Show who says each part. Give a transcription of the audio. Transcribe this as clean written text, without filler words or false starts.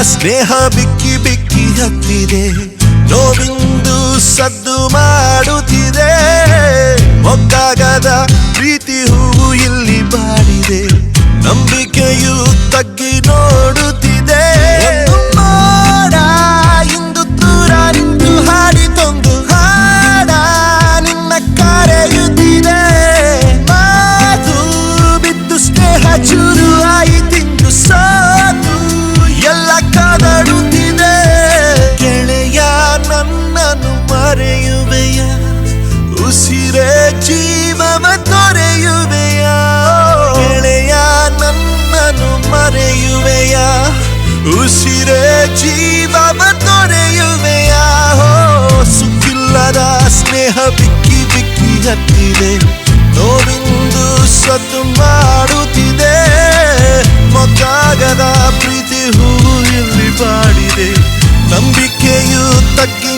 Speaker 1: ಸ್ನೇಹ ಬಿಕ್ಕಿ ಬಿಕ್ಕಿ ಹತ್ತಿದೆ, ನೋವಿಂದು ಸದ್ದು ಮಾಡುತ್ತಿದೆ. ಮೊಗ್ಗಾಗದ ಪ್ರೀತಿ ಹೂವು ಇಲ್ಲಿ ಬಾಡಿದೆ, ನಂಬಿಕೆಯು ತಗ್ಗಿ ನೋಡುತ್ತಿದೆ. ಮೋಡ ಇಂದು ದೂರ ನಿಂತು ಹಾಡಿತೊಂದು ಹಾಡ ನಿನ್ನ ಕರೆಯುತ್ತಿದೆ. ಮಾತು ಬಿದ್ದು ಸ್ನೇಹ ಚೂರು ಆಯಿತಿಂದು ಸಾತು ಎಲ್ಲ ಕದಡುತ್ತಿದೆ. ಗೆಳೆಯ ನನ್ನನ್ನು ಮರೆಯುವೆಯ, ಉಸಿರೇ ಜೀವವ ತೊರೆಯುವೆಯ. ಗೆಳೆಯ ನನ್ನನ್ನು ಮರೆಯುವೆಯ, ಉಸಿರೇ ಜೀವವ ತೊರೆಯುವೆಯ. ಸುಖಿಲ್ಲದ ಸ್ನೇಹ ಬಿಕ್ಕಿ ಬಿಕ್ಕಿ ಹತ್ತಿದೆ, ನೋವಿಂದು ಸದ್ದು ಮಾಡುತ್ತಿದೆ. ಮೊಗ್ಗಾಗದ ಪ್ರೀತಿ ಹೂವು ಇಲ್ಲಿ ಬಾಡಿದೆ, ನಂಬಿಕೆಯು ತಗ್ಗಿ